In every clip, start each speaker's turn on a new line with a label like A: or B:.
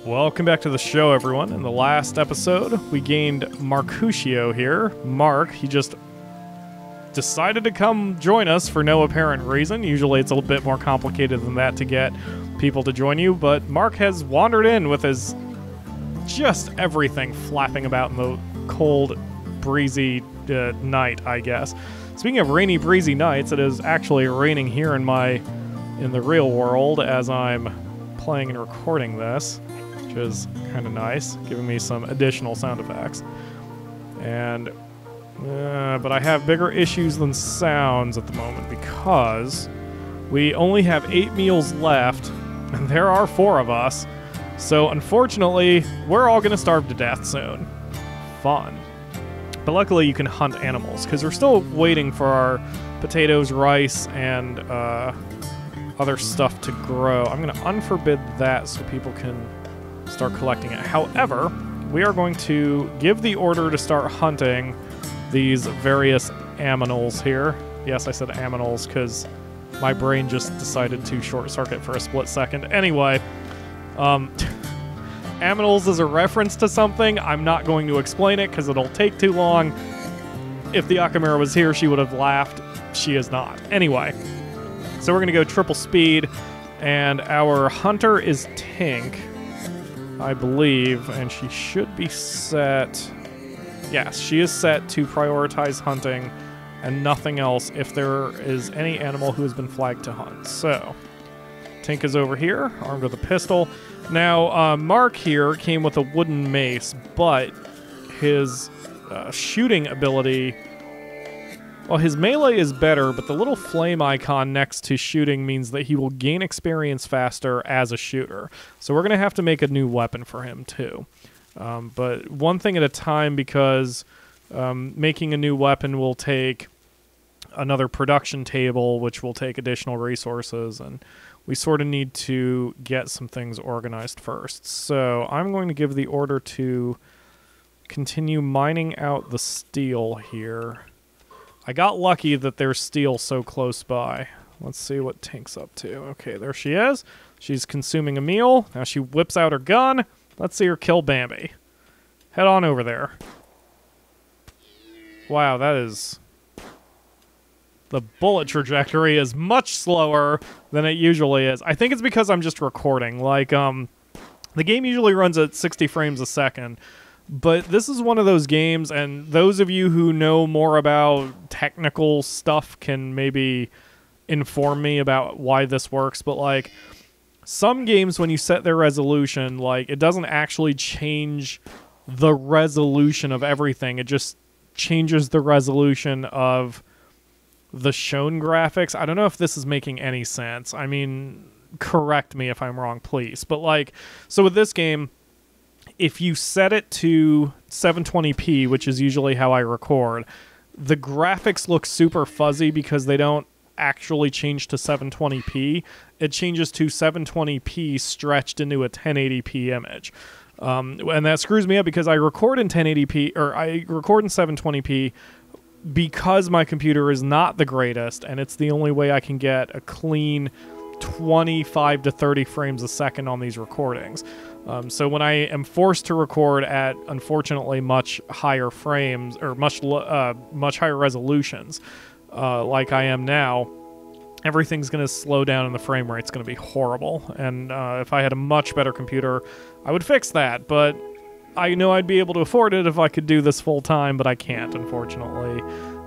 A: Welcome back to the show, everyone. In the last episode, we gained Marcuccio here. Mark, he just decided to come join us for no apparent reason. Usually it's a little bit more complicated than that to get people to join you, but Mark has wandered in with his just everything flapping about in the cold, breezy night, I guess. Speaking of rainy, breezy nights, it is actually raining here in the real world as I'm playing and recording this, which is kind of nice, giving me some additional sound effects. And but I have bigger issues than sounds at the moment because we only have 8 meals left, and there are 4 of us. So unfortunately, we're all gonna starve to death soon. Fun. But luckily you can hunt animals, because we're still waiting for our potatoes, rice, and other stuff to grow. I'm gonna unforbid that so people can start collecting it. However, we are going to give the order to start hunting these various aminals here. Yes, I said aminals because my brain just decided to short circuit for a split second. Anyway, aminals is a reference to something. I'm not going to explain it because it'll take too long. If the Akamura was here, she would have laughed. She is not. Anyway, so we're going to go triple speed, and our hunter is Tink, I believe, and she should be set... Yes, she is set to prioritize hunting and nothing else if there is any animal who has been flagged to hunt. So, Tink is over here, armed with a pistol. Now, Mark here came with a wooden mace, but his shooting ability... Well, his melee is better, but the little flame icon next to shooting means that he will gain experience faster as a shooter. So we're going to have to make a new weapon for him, too. But one thing at a time, because making a new weapon will take another production table, which will take additional resources, and we sort of need to get some things organized first. So I'm going to give the order to continue mining out the steel here. I got lucky that there's steel so close by. Let's see what Tink's up to. Okay, there she is. She's consuming a meal. Now she whips out her gun. Let's see her kill Bambi. Head on over there. Wow, that is... The bullet trajectory is much slower than it usually is. I think it's because I'm just recording. Like, the game usually runs at 60 frames a second. But this is one of those games, and those of you who know more about technical stuff can maybe inform me about why this works, but like, some games when you set their resolution, like, it doesn't actually change the resolution of everything, it just changes the resolution of the shown graphics. I don't know if this is making any sense. I mean, correct me if I'm wrong, please. But like, so with this game, if you set it to 720p, which is usually how I record, the graphics look super fuzzy because they don't actually change to 720p. It changes to 720p stretched into a 1080p image. And that screws me up because I record in 1080p, or I record in 720p because my computer is not the greatest, and it's the only way I can get a clean 25 to 30 frames a second on these recordings. So when I am forced to record at, unfortunately, much higher frames, or much higher resolutions, like I am now, everything's going to slow down and the frame rate's going to be horrible. And if I had a much better computer, I would fix that. But I know I'd be able to afford it if I could do this full time, but I can't, unfortunately.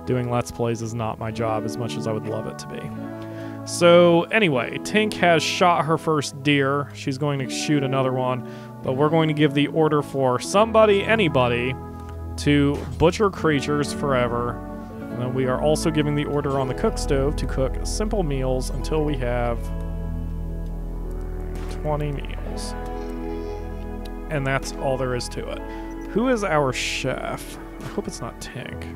A: Doing Let's Plays is not my job as much as I would love it to be. So anyway, Tink has shot her first deer. She's going to shoot another one, but we're going to give the order for somebody, anybody, to butcher creatures forever. And then we are also giving the order on the cook stove to cook simple meals until we have 20 meals. And that's all there is to it. Who is our chef? I hope it's not Tink.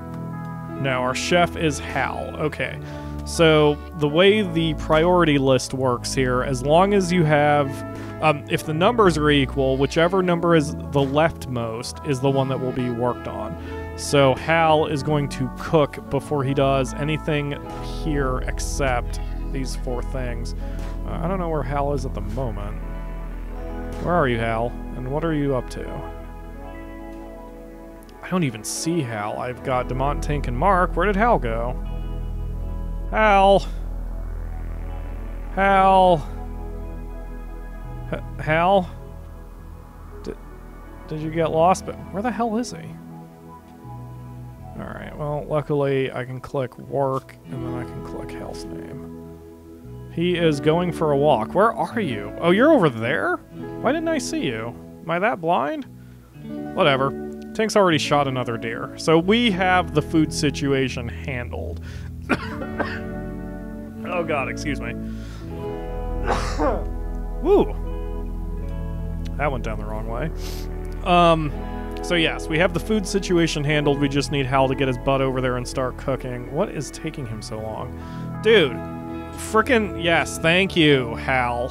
A: No, our chef is Hal. Okay. So the way the priority list works here, as long as you have, if the numbers are equal, whichever number is the leftmost is the one that will be worked on. So Hal is going to cook before he does anything here except these 4 things. I don't know where Hal is at the moment. Where are you, Hal? And what are you up to? I don't even see Hal. I've got Demont, Tink, and Mark. Where did Hal go? Hal? Hal? Hal? Did you get lost? But where the hell is he? Alright, well, luckily I can click work, and then I can click Hal's name. He is going for a walk. Where are you? Oh, you're over there? Why didn't I see you? Am I that blind? Whatever. Tink's already shot another deer. So we have the food situation handled. Oh god, excuse me. Woo! That went down the wrong way. So yes, we have the food situation handled. We just need Hal to get his butt over there and start cooking. What is taking him so long? Dude, frickin' yes, thank you, Hal.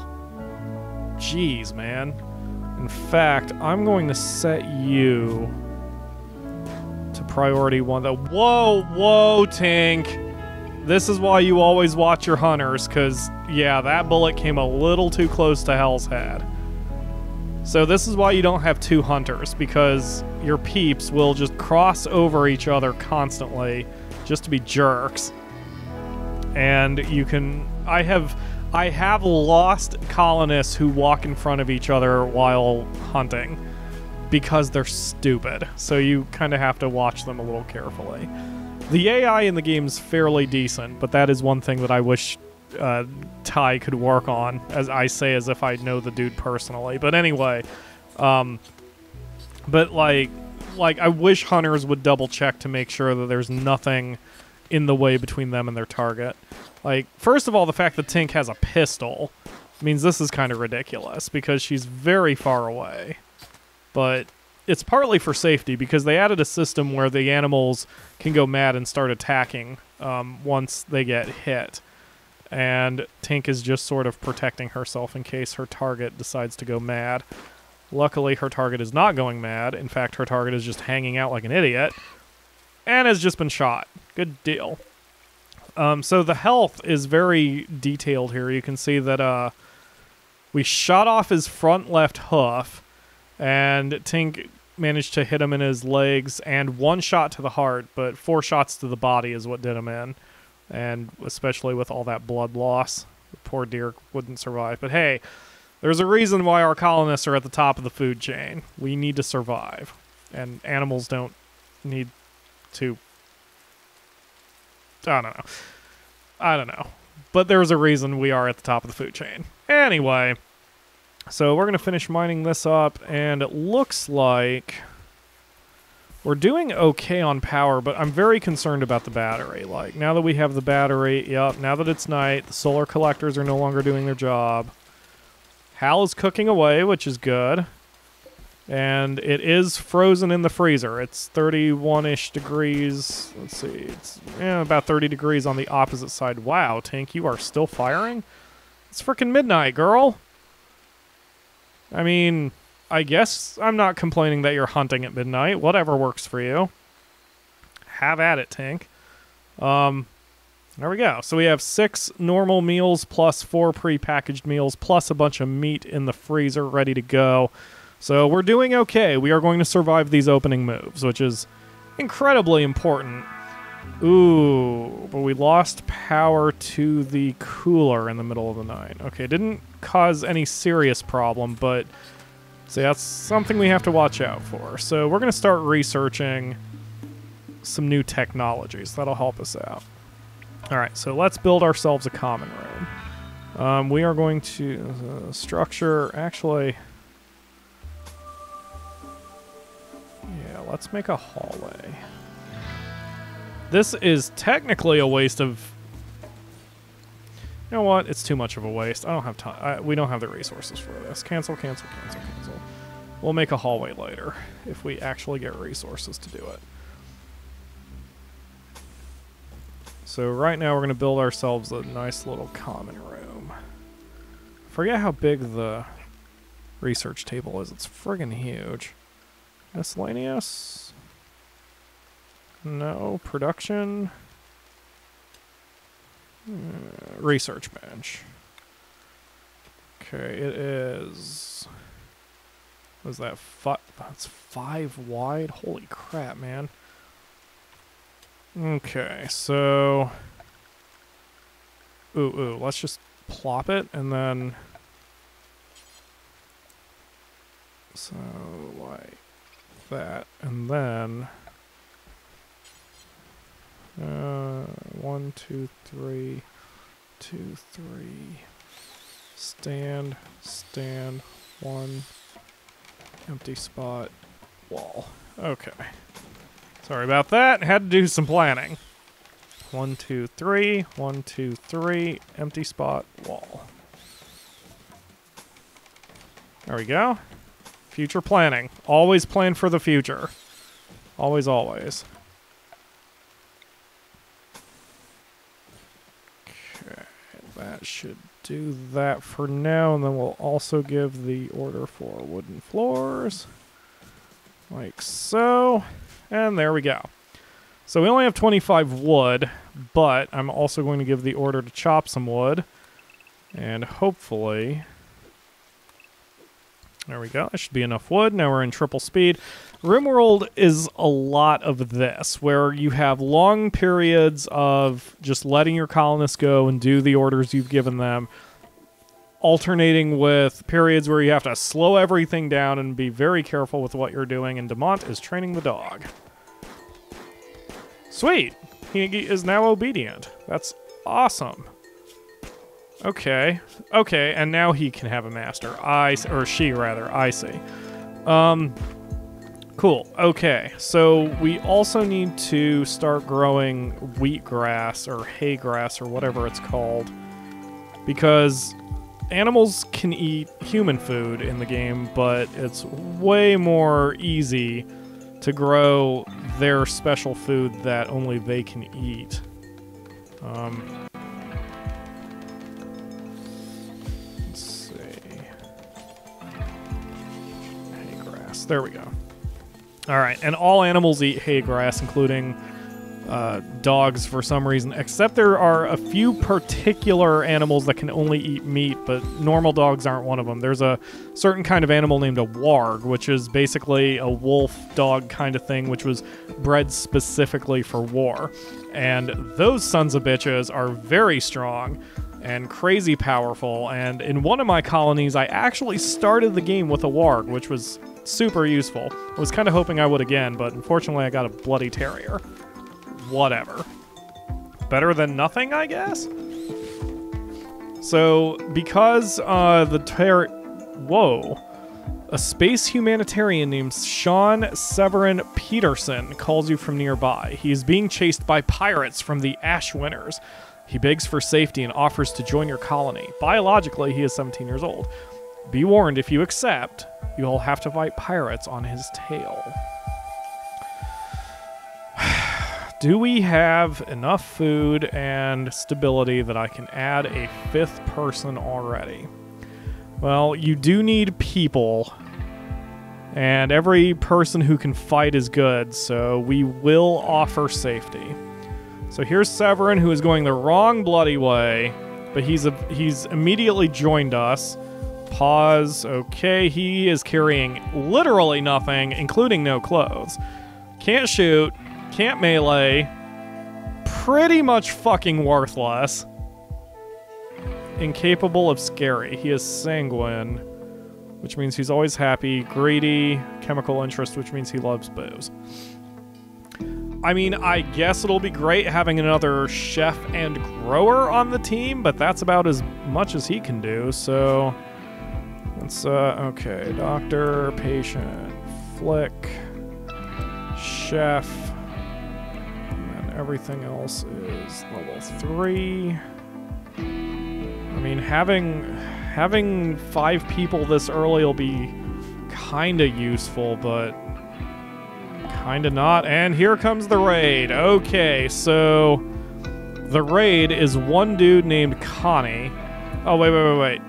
A: Jeez, man. In fact, I'm going to set you to priority 1. Whoa, whoa, Tink. This is why you always watch your hunters, because, yeah, that bullet came a little too close to Hal's head. So this is why you don't have 2 hunters, because your peeps will just cross over each other constantly just to be jerks. And you can... I have lost colonists who walk in front of each other while hunting because they're stupid. So you kind of have to watch them a little carefully. The AI in the game's fairly decent, but that is one thing that I wish Ty could work on, as I say as if I know the dude personally. But anyway, but like I wish hunters would double check to make sure that there's nothing in the way between them and their target. Like, first of all, the fact that Tink has a pistol means this is kind of ridiculous because she's very far away. But it's partly for safety because they added a system where the animals can go mad and start attacking once they get hit. And Tink is just sort of protecting herself in case her target decides to go mad. Luckily, her target is not going mad. In fact, her target is just hanging out like an idiot and has just been shot. Good deal. So the health is very detailed here. You can see that we shot off his front left hoof, and Tink managed to hit him in his legs, and 1 shot to the heart, but 4 shots to the body is what did him in. And especially with all that blood loss, the poor deer wouldn't survive. But hey, there's a reason why our colonists are at the top of the food chain. We need to survive, and animals don't need to... I don't know. But there's a reason we are at the top of the food chain. Anyway, so we're going to finish mining this up, and it looks like we're doing okay on power, but I'm very concerned about the battery. Like, now that we have the battery, yep, now that it's night, the solar collectors are no longer doing their job. Hal is cooking away, which is good. And it is frozen in the freezer. It's 31-ish degrees. Let's see. It's about 30 degrees on the opposite side. Wow, Tink, you are still firing? It's freaking midnight, girl. I mean, I guess I'm not complaining that you're hunting at midnight. Whatever works for you. Have at it, Tink. There we go. So we have 6 normal meals plus 4 pre-packaged meals plus a bunch of meat in the freezer ready to go. So we're doing okay. We are going to survive these opening moves, which is incredibly important. Ooh, but we lost power to the cooler in the middle of the night. Okay, didn't cause any serious problem, but so that's something we have to watch out for. So we're going to start researching some new technologies. That'll help us out. All right, so let's build ourselves a common room. We are going to structure, actually... Yeah, let's make a hallway. This is technically a waste of... You know what? It's too much of a waste. I don't have time. We don't have the resources for this. Cancel, cancel, cancel, cancel. We'll make a hallway later if we actually get resources to do it. So right now we're going to build ourselves a nice little common room. Forget how big the research table is. It's friggin' huge. Miscellaneous? No. Production? Research bench. Okay, it is Was that that's 5 wide? Holy crap, man. Okay, so... Ooh, let's just plop it, and then... So, like that, and then... 1, 2, 3... 2, 3... Stand, 1... Empty spot, wall. Okay. Sorry about that. Had to do some planning. 1, 2, 3. 1, 2, 3. Empty spot, wall. There we go. Future planning. Always plan for the future. Always, always. Okay. That should do that for now, and then we'll also give the order for wooden floors. Like so. And there we go. So we only have 25 wood, but I'm also going to give the order to chop some wood. And hopefully... There we go. That should be enough wood. Now we're in triple speed. RimWorld is a lot of this, where you have long periods of just letting your colonists go and do the orders you've given them, alternating with periods where you have to slow everything down and be very careful with what you're doing, and Demont is training the dog. Sweet! He is now obedient. That's awesome. Okay, and now he can have a master. Or she, rather. I see. Cool. Okay, so we also need to start growing wheatgrass or hay grass or whatever it's called, because animals can eat human food in the game, but it's way more easy to grow their special food that only they can eat. Let's see. Hay grass. There we go. All right, and all animals eat hay grass, including dogs for some reason, except there are a few particular animals that can only eat meat, but normal dogs aren't one of them. There's a certain kind of animal named a warg, which is basically a wolf dog kind of thing, which was bred specifically for war. And those sons of bitches are very strong and crazy powerful, and in one of my colonies, I actually started the game with a warg, which was super useful. I was kind of hoping I would again, but unfortunately I got a bloody terrier. Whatever. Better than nothing, I guess? So, because Whoa. A space humanitarian named Sean Severin Peterson calls you from nearby. He is being chased by pirates from the Ash Winners. He begs for safety and offers to join your colony. Biologically, he is 17 years old. Be warned, if you accept, you'll have to fight pirates on his tail. Do we have enough food and stability that I can add a 5th person already? Well, you do need people, and every person who can fight is good, so we will offer safety. So here's Severin, who is going the wrong bloody way, but he's immediately joined us. Pause. Okay, he is carrying literally nothing, including no clothes. Can't shoot. Can't melee. Pretty much fucking worthless. Incapable of scary. He is sanguine, which means he's always happy. Greedy. Chemical interest, which means he loves booze. I mean, I guess it'll be great having another chef and grower on the team, but that's about as much as he can do, so... Let's, okay. Doctor, patient, flick, chef... Everything else is level 3. I mean, having 5 people this early will be kinda useful, but kinda not. And here comes the raid. Okay, so the raid is one dude named Connie. Oh, wait.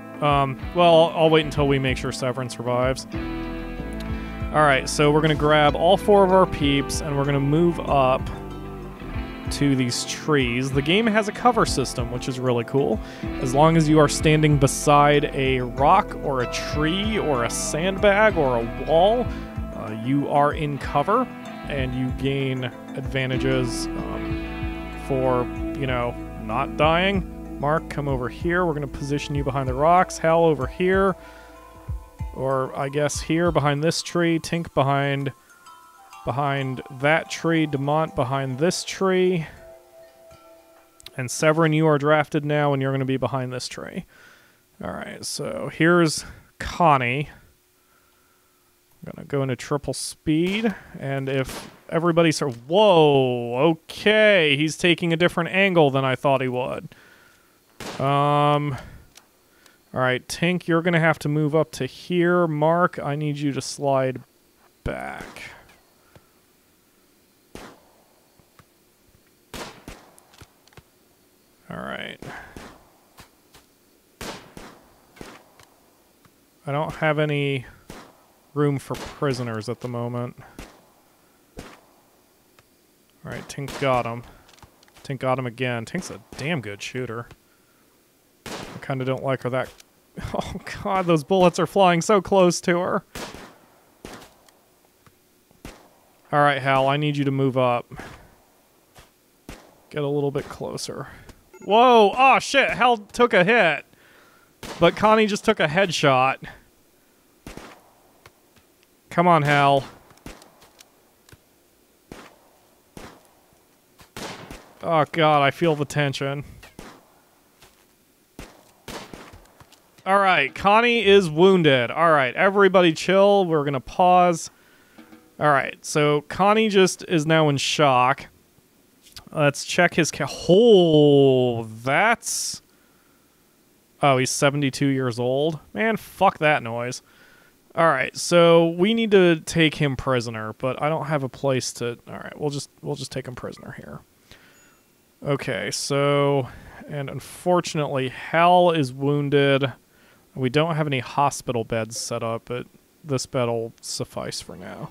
A: Well, I'll wait until we make sure Severin survives. Alright, so we're gonna grab all 4 of our peeps, and we're gonna move up to these trees. The game has a cover system, which is really cool. As long as you are standing beside a rock or a tree or a sandbag or a wall, you are in cover, and you gain advantages for, you know, not dying. Mark, come over here. We're going to position you behind the rocks. Hal over here. Or I guess here behind this tree. Tink behind that tree. Demont behind this tree. And Severin, you are drafted now, and you're going to be behind this tree. Alright, so here's Connie. I'm going to go into triple speed, and if everybody's... Whoa! Okay, he's taking a different angle than I thought he would. Alright, Tink, you're going to have to move up to here. Mark, I need you to slide back. Alright. I don't have any room for prisoners at the moment. Alright, Tink got him. Tink got him again. Tink's a damn good shooter. I kind of don't like her that... Oh god, those bullets are flying so close to her. Alright, Hal, I need you to move up. Get a little bit closer. Whoa! Oh shit, Hal took a hit. But Connie just took a headshot. Come on, Hal. Oh god, I feel the tension. Alright, Connie is wounded. Alright, everybody chill. We're gonna pause. Alright, so Connie just is now in shock. Let's check his Oh, that's... Oh, he's 72 years old? Man, fuck that noise. Alright, so we need to take him prisoner, but I don't have a place to... Alright, we'll just take him prisoner here. Okay, so... And unfortunately, Hal is wounded. We don't have any hospital beds set up, but this bed will suffice for now.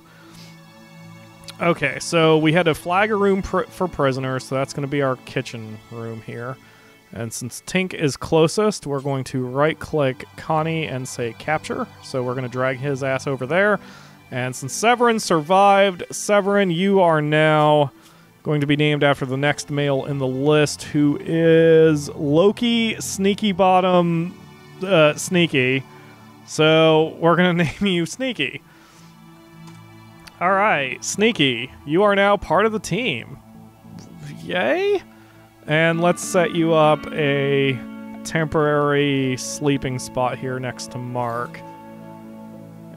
A: Okay, so we had to flag a room for prisoners, so that's going to be our kitchen room here. And since Tink is closest, we're going to right-click Connie and say capture. So we're going to drag his ass over there. And since Severin survived, Severin, you are now going to be named after the next male in the list, who is Loki Sneaky Bottom Sneaky. So we're going to name you Sneaky. Alright, Sneaky, you are now part of the team. Yay! And let's set you up a temporary sleeping spot here next to Mark.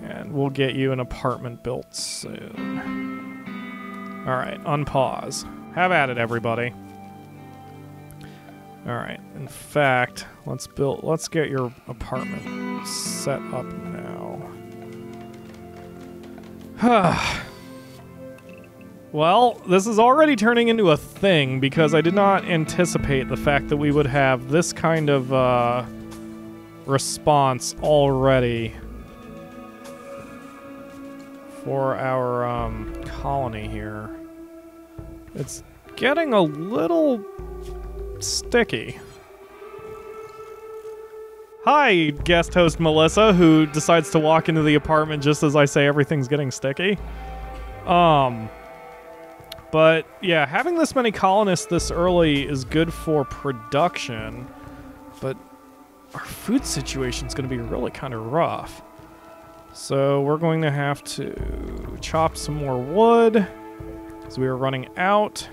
A: And we'll get you an apartment built soon. Alright, unpause. Have at it, everybody. Alright, in fact, let's get your apartment set up now. Well, this is already turning into a thing because I did not anticipate the fact that we would have this kind of response already for our colony here. It's getting a little sticky. Hi, guest host Melissa, who decides to walk into the apartment just as I say everything's getting sticky. But yeah, having this many colonists this early is good for production, but our food situation is going to be really kind of rough. So we're going to have to chop some more wood because we are running out.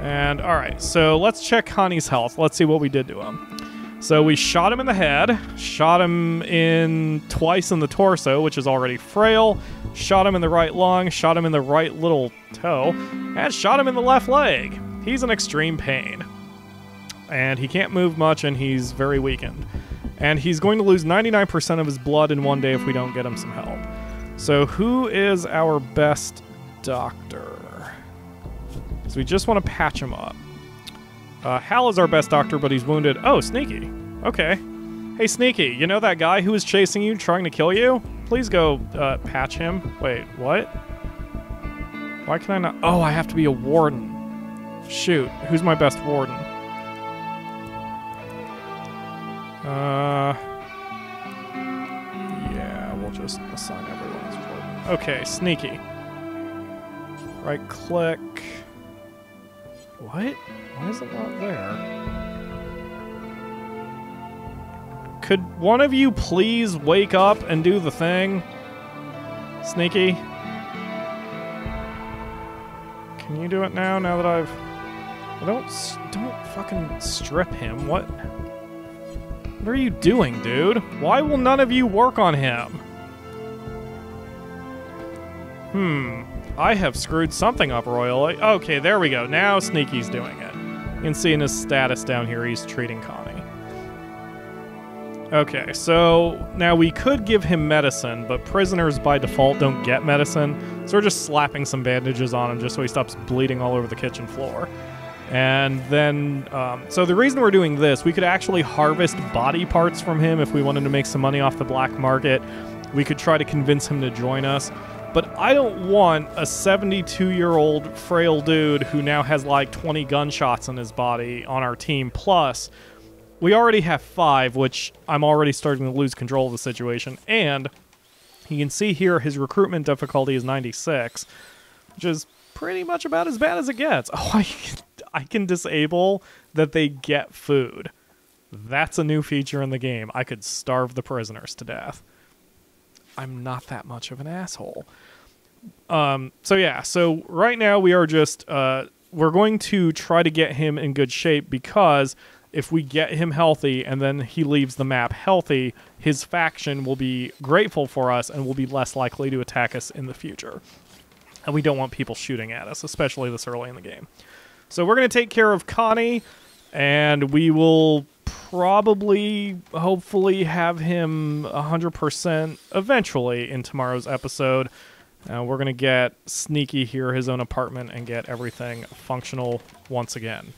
A: And alright, so let's check Connie's health. Let's see what we did to him. So we shot him in the head, shot him twice in the torso, which is already frail, shot him in the right lung, shot him in the right little toe, and shot him in the left leg. He's in extreme pain. And he can't move much, and he's very weakened. And he's going to lose 99% of his blood in one day if we don't get him some help. So who is our best doctor? So we just want to patch him up. Hal is our best doctor, but he's wounded. Oh, Sneaky. Okay. Hey, Sneaky, you know that guy who was chasing you, trying to kill you? Please go patch him. Wait, what? Why can I not? Oh, I have to be a warden. Shoot, who's my best warden? Yeah, we'll just assign everyone as warden. Okay, sneaky. Right click. What? Why is it not there? Could one of you please wake up and do the thing? Sneaky? Can you do it now, now that I've... Don't fucking strip him. What are you doing, dude? Why will none of you work on him? I have screwed something up royally. Okay, there we go. Now Sneaky's doing it. You can see in his status down here, he's treating Connie. Okay, so now we could give him medicine, but prisoners by default don't get medicine, so we're just slapping some bandages on him just so he stops bleeding all over the kitchen floor. And then, so the reason we're doing this, we could actually harvest body parts from him if we wanted to make some money off the black market. We could try to convince him to join us. But I don't want a 72-year-old frail dude who now has like 20 gunshots in his body on our team. Plus, we already have 5, which I'm already starting to lose control of the situation. And you can see here his recruitment difficulty is 96, which is pretty much about as bad as it gets. Oh, I can disable that they get food. That's a new feature in the game. I could starve the prisoners to death. I'm not that much of an asshole. So yeah, so right now we are just, we're going to try to get him in good shape, because if we get him healthy and then he leaves the map healthy, his faction will be grateful for us and will be less likely to attack us in the future. And we don't want people shooting at us, especially this early in the game. So we're going to take care of Connie, and we will probably, hopefully, have him 100% eventually in tomorrow's episode. We're going to get Sneaky here his own apartment and get everything functional once again.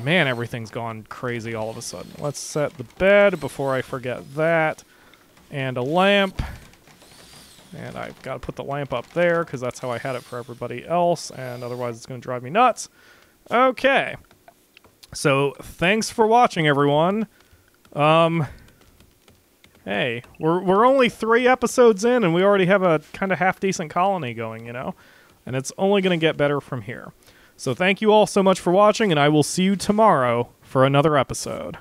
A: Man, everything's gone crazy all of a sudden. Let's set the bed before I forget that. And a lamp. And I've got to put the lamp up there because that's how I had it for everybody else, and otherwise it's going to drive me nuts. Okay. So, thanks for watching, everyone. Hey, we're only 3 episodes in, and we already have a kind of half-decent colony going, you know? And it's only going to get better from here. So thank you all so much for watching, and I will see you tomorrow for another episode.